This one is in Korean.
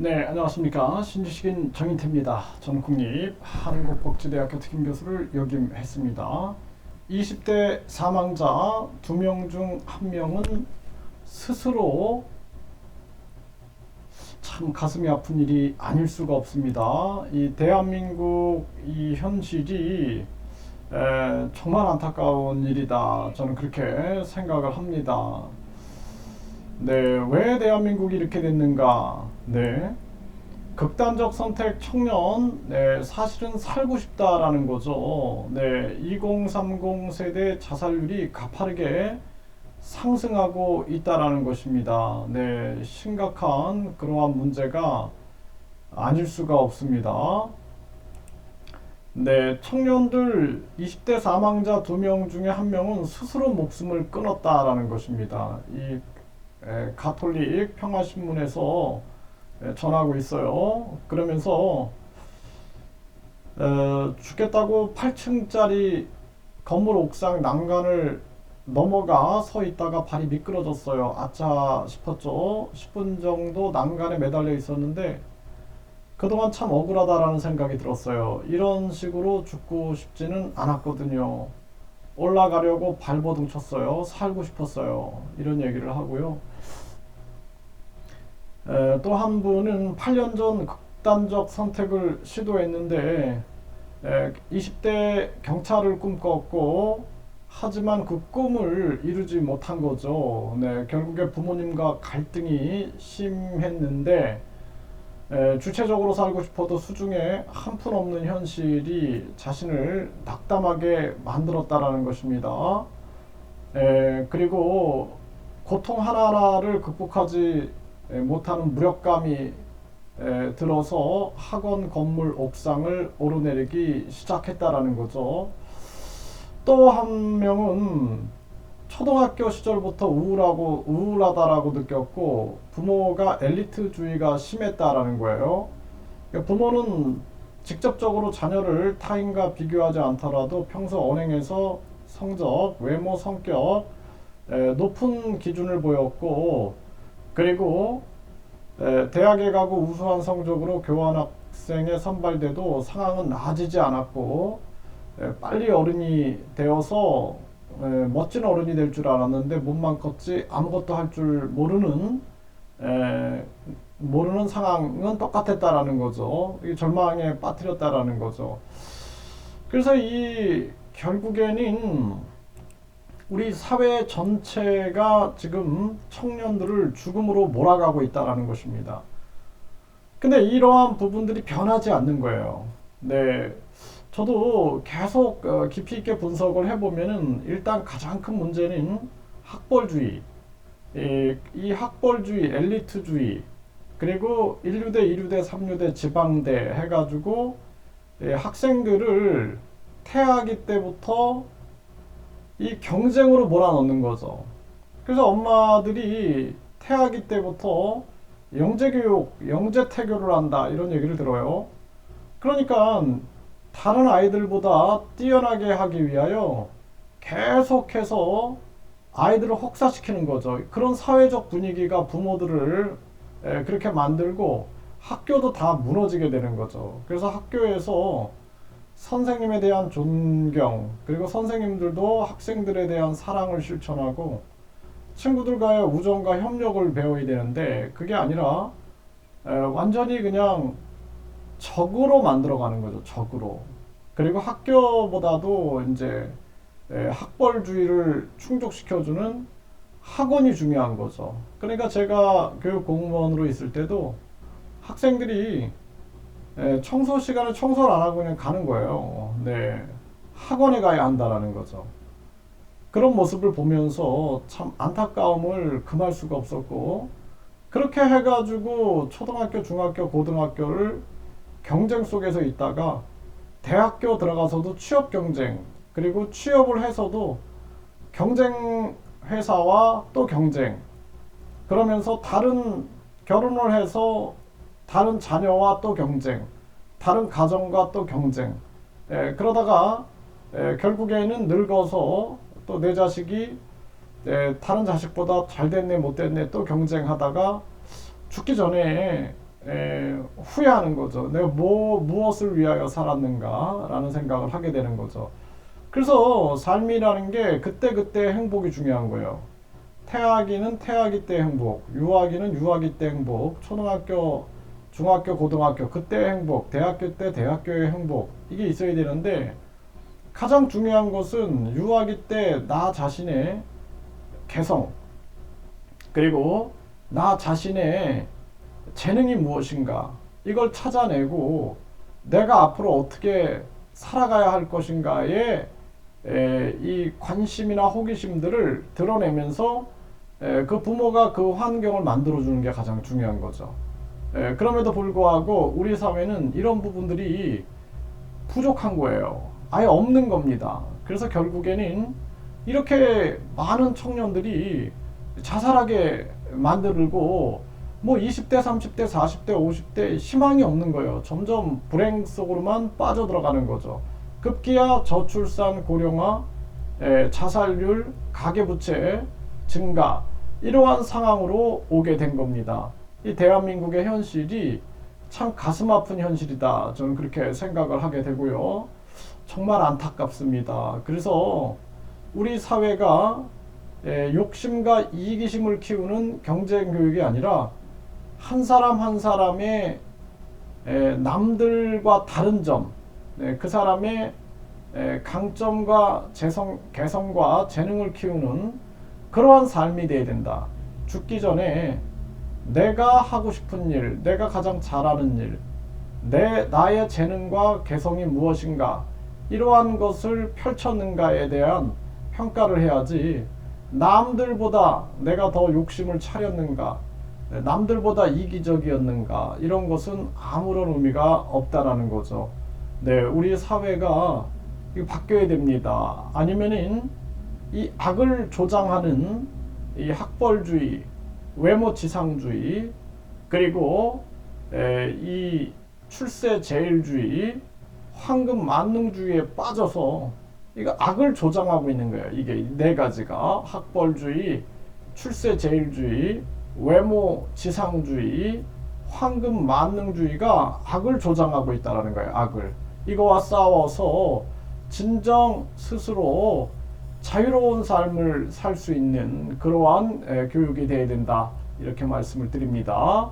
네, 안녕하십니까. 신지식인 정인태입니다. 저는 국립한국복지대학교 특임교수를 역임했습니다. 20대 사망자 2명 중 1명은 스스로 참 가슴이 아픈 일이 아닐 수가 없습니다. 이 대한민국 이 현실이 정말 안타까운 일이다. 저는 그렇게 생각을 합니다. 네, 왜 대한민국이 이렇게 됐는가? 네. 극단적 선택 청년, 네, 사실은 살고 싶다라는 거죠. 네, 2030 세대 자살률이 가파르게 상승하고 있다라는 것입니다. 네, 심각한 그러한 문제가 아닐 수가 없습니다. 네, 청년들 20대 사망자 2명 중에 1명은 스스로 목숨을 끊었다라는 것입니다. 이 가톨릭 평화신문에서 전하고 있어요. 그러면서 죽겠다고 8층짜리 건물 옥상 난간을 넘어가 서 있다가 발이 미끄러졌어요. 아차 싶었죠. 10분 정도 난간에 매달려 있었는데 그동안 참 억울하다라는 생각이 들었어요. 이런 식으로 죽고 싶지는 않았거든요. 올라가려고 발버둥 쳤어요. 살고 싶었어요. 이런 얘기를 하고요. 또 한 분은 8년 전 극단적 선택을 시도했는데 20대 경찰을 꿈꿨고 하지만 그 꿈을 이루지 못한 거죠. 네, 결국에 부모님과 갈등이 심했는데 주체적으로 살고 싶어도 수중에 한 푼 없는 현실이 자신을 낙담하게 만들었다라는 것입니다. 그리고 고통 하나하나를 극복하지 못하는 무력감이 들어서 학원 건물 옥상을 오르내리기 시작했다라는 거죠. 또 한 명은 초등학교 시절부터 우울하다라고 느꼈고 부모가 엘리트주의가 심했다라는 거예요. 부모는 직접적으로 자녀를 타인과 비교하지 않더라도 평소 언행에서 성적, 외모, 성격 높은 기준을 보였고 그리고 대학에 가고 우수한 성적으로 교환학생에 선발돼도 상황은 나아지지 않았고 빨리 어른이 되어서 멋진 어른이 될 줄 알았는데 몸만 컸지 아무것도 할 줄 모르는 상황은 똑같았다라는 거죠. 절망에 빠뜨렸다라는 거죠. 그래서 이 결국에는 우리 사회 전체가 지금 청년들을 죽음으로 몰아가고 있다는 것입니다. 근데 이러한 부분들이 변하지 않는 거예요. 네. 저도 계속 깊이 있게 분석을 해보면은 일단 가장 큰 문제는 학벌주의, 이 학벌주의, 엘리트주의, 그리고 1류대, 2류대, 3류대, 지방대 해가지고 학생들을 태아기 때부터 이 경쟁으로 몰아넣는 거죠. 그래서 엄마들이 태아기 때부터 영재교육, 영재태교를 한다 이런 얘기를 들어요. 그러니까 다른 아이들보다 뛰어나게 하기 위하여 계속해서 아이들을 혹사시키는 거죠. 그런 사회적 분위기가 부모들을 그렇게 만들고 학교도 다 무너지게 되는 거죠. 그래서 학교에서 선생님에 대한 존경, 그리고 선생님들도 학생들에 대한 사랑을 실천하고 친구들과의 우정과 협력을 배워야 되는데 그게 아니라 완전히 그냥 적으로 만들어가는 거죠. 적으로. 그리고 학교보다도 이제 학벌주의를 충족시켜주는 학원이 중요한 거죠. 그러니까 제가 교육 공무원으로 있을 때도 학생들이 청소 시간에 청소를 안 하고 그냥 가는 거예요. 네. 학원에 가야 한다라는 거죠. 그런 모습을 보면서 참 안타까움을 금할 수가 없었고, 그렇게 해가지고 초등학교, 중학교, 고등학교를 경쟁 속에서 있다가 대학교 들어가서도 취업 경쟁, 그리고 취업을 해서도 경쟁 회사와 또 경쟁, 그러면서 다른 결혼을 해서 다른 자녀와 또 경쟁, 다른 가정과 또 경쟁. 그러다가 결국에는 늙어서 또 내 자식이 다른 자식보다 잘 됐네 못 됐네 또 경쟁하다가 죽기 전에 후회하는 거죠. 내가 무엇을 위하여 살았는가라는 생각을 하게 되는 거죠. 그래서 삶이라는 게 그때그때 행복이 중요한 거예요. 태아기는 태아기 때 행복, 유아기는 유아기 때 행복, 초등학교, 중학교, 고등학교 그때 행복, 대학교 때 대학교의 행복, 이게 있어야 되는데, 가장 중요한 것은 유아기 때 나 자신의 개성, 그리고 나 자신의 재능이 무엇인가, 이걸 찾아내고 내가 앞으로 어떻게 살아가야 할 것인가에 이 관심이나 호기심들을 드러내면서 그 부모가 그 환경을 만들어주는 게 가장 중요한 거죠. 그럼에도 불구하고 우리 사회는 이런 부분들이 부족한 거예요. 아예 없는 겁니다. 그래서 결국에는 이렇게 많은 청년들이 자살하게 만들고, 뭐 20대, 30대, 40대, 50대 희망이 없는 거예요. 점점 불행 속으로만 빠져들어가는 거죠. 급기야 저출산 고령화, 자살률, 가계부채 증가, 이러한 상황으로 오게 된 겁니다. 이 대한민국의 현실이 참 가슴 아픈 현실이다, 저는 그렇게 생각을 하게 되고요. 정말 안타깝습니다. 그래서 우리 사회가 욕심과 이기심을 키우는 경쟁 교육이 아니라 한 사람 한 사람의 남들과 다른 점, 그 사람의 강점과 개성과 재능을 키우는 그러한 삶이 돼야 된다. 죽기 전에 내가 하고 싶은 일, 내가 가장 잘하는 일, 나의 재능과 개성이 무엇인가, 이러한 것을 펼쳤는가에 대한 평가를 해야지, 남들보다 내가 더 욕심을 차렸는가, 남들보다 이기적이었는가, 이런 것은 아무런 의미가 없다라는 거죠. 네, 우리 사회가 이거 바뀌어야 됩니다. 아니면은 이 악을 조장하는 이 학벌주의, 외모지상주의, 그리고 이 출세제일주의, 황금만능주의에 빠져서 이거 악을 조장하고 있는 거예요. 이게 네 가지가 학벌주의, 출세제일주의, 외모지상주의, 황금만능주의가 악을 조장하고 있다는 거예요. 악을. 이거와 싸워서 진정 스스로 자유로운 삶을 살 수 있는 그러한 교육이 되어야 된다, 이렇게 말씀을 드립니다.